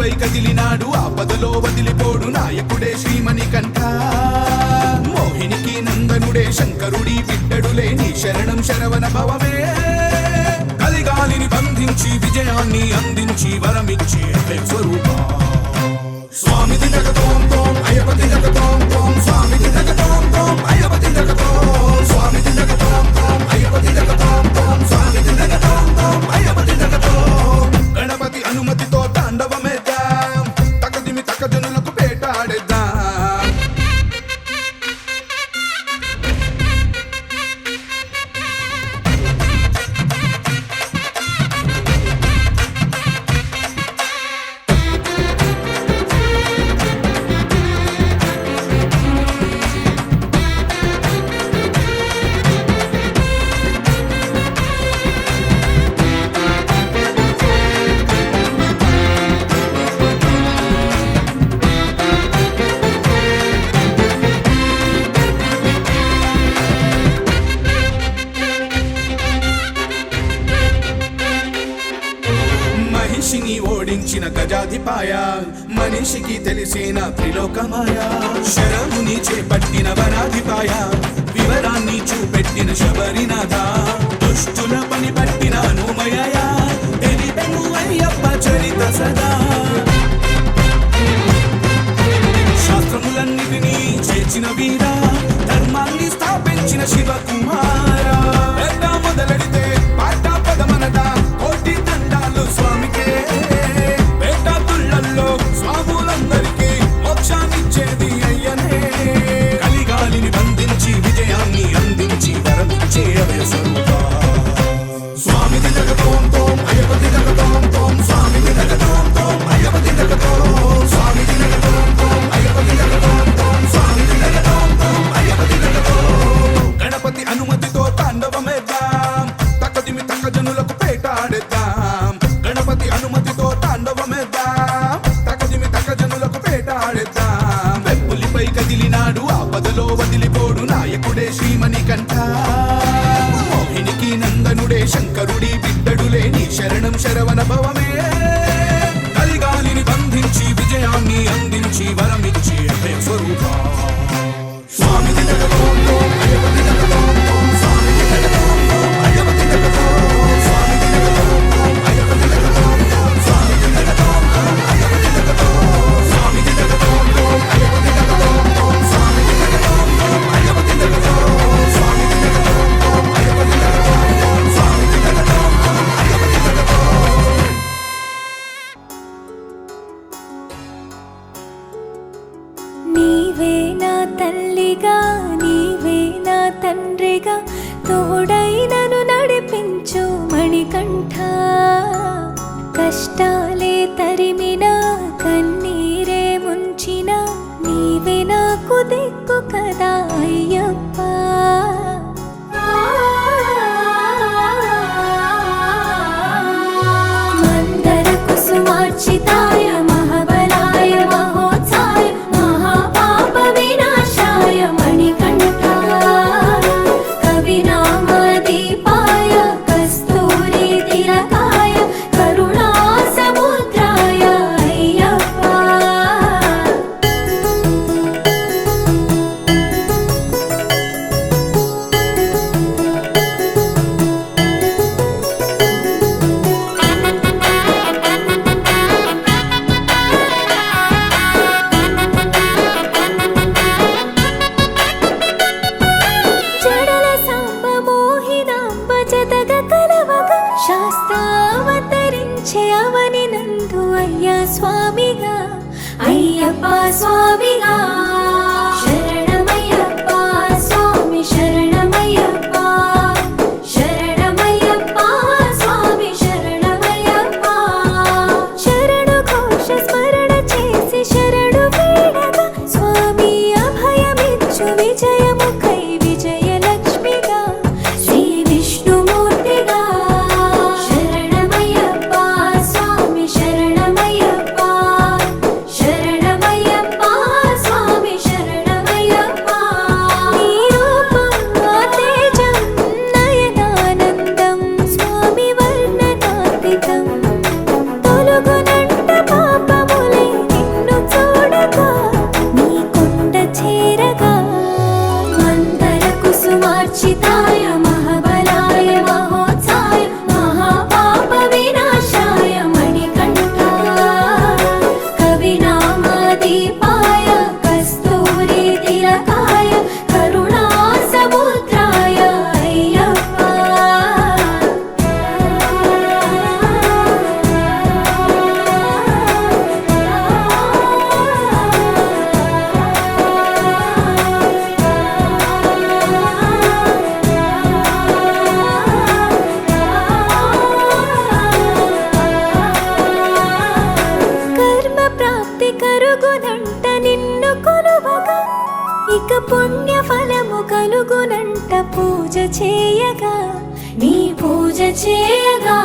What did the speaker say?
వెప్పులిపై కదిలినాడు ఆపదలో వదిలిపోడు నాయకుడే శ్రీమణికంఠ మోహినికి నందనుడే శంకరుడి బిడ్డడులే నీ శరణం శరవణ భవమే కలిగాలిని బంధించి విజయాన్ని అందించి వరమిచ్చి స్వరూప స్వామి జగతోం తోం అయ్యపతి జగతోం తోం స్వామి జగతోం తోం అయ్యపతి జగతోం స్వామి జగతోం తోం అయ్యపతి జగతోం తోం స్వామి జగతోం తోం అయ్యపతి జగతోం గణపతి అనుమతితో తాండవమేద్దాం తకదిమి తకజనులకు పేటాడేద్దాం మహిషిని ఓడించిన గజాధిపాయ మనిషికి తెలిసిన త్రిలోకమాయ శరముని చేపట్టిన వనాధిపాయ వివరాన్ని చూపెట్టిన శబరినాథ దుష్టుల పని పట్టిన అనుమయ తెలిపెను అయ్యప్ప చరిత సదా శాస్త్రములన్నిటినీ చేర్చిన వీర ధర్మాన్ని స్థాపించిన శివకుమార మొదలెడితే పాట పదమనట కోటి దండాలు స్వామికే పేట తుళ్ళల్లో స్వాములందరికీ మోక్షాన్నిచ్చేది అయ్యనే కలిగాలిని బంధించి విజయాన్ని అందించి వరమిచ్చే అభయ స్వరూప స్వామి జగతోం తోం అయ్యపతి జగతోం తోం స్వామి జగతోం తోం అయ్యపతి జగతోం స్వామి జగతోం తోం అయ్యపతి జగతోం తోం స్వామి జగతోం తోం అయ్యపతి జగతోం గణపతి అనుమతితో తాండవమేద్దాం తకదిమి తకజనులకు పేటాడేద్దాం గణపతి అనుమతితో తాండవమేద్దాం తకదిమి తకజనులకు పేటాడేద్దాం వెప్పులిపై కదిలినాడు ఆపదలో వదిలిపోడు నాయకుడే శ్రీమణికంఠ మోహినికి నందనుడే శంకరుడి బిడ్డడులే నీ శరణం శరవణ భవమే కలిగాలిని బంధించి విజయాన్ని అందించి వరమిచ్చి స్వరూప స్వామి జగతోం తోం అయ్యపతి జగతోం తోం స్వామి జగతోం తోం అయ్యపతి జగతోం స్వామి జగతోం తోం అయ్యపతి జగతోం తోం స్వామి జగతోం తోం అయ్యపతి జగతోం స్వామి జగతోం తోం అయ్యపతి జగతోం తోం స్వామి జగతోం తోం అయ్యపతి జగతోం స్వామి జగతోం తోం అయ్యపతి జగతోం తోం స్వామి జగతోం తోం అయ్యపతి జగతోం నీవే నా తల్లిగా నీవే నా తండ్రిగా తోడైనను నడిపించు మణికంఠ కష్టాలే తరిమిన కన్నీరే ముంచిన నీవే నాకు దిక్కు కదా అయ్యప్ప మందర కుసుమార్చితాయ మహాబలాయ మహోత్సాయ మహాపాప వినాశాయ మణికంఠ కవినామదీపాయ కస్తూరి తిలకాయ కరుణా సముద్రాయ అయ్యప్ప జడల సాంబ మోహినాంబ జతగ కలవగ శాస్త్రావతరించే అవని నందు అయ్యా స్వామిగా అయ్యప్ప స్వామిగా శరణమయ్యప్ప స్వామి శరణమయ్యప్ప శరణమయ్యప్ప స్వామి శరణమయ్యప్ప శరణు ఘోష స్మరణ చేసి శరణు వేడగా స్వామి అభయమిచ్చు విజయముఖై విజయలక్ష్మిగా శ్రీ విష్ణుమూర్తిగా శరణమయ్యప్ప స్వామి శరణమయ్యప్ప శరణమయ్యప్ప స్వామి కలుగునంట నిన్ను కొలువగా, ఇక పుణ్య ఫలము కలుగునంట పూజ చేయగా, నీ పూజ చేయగా.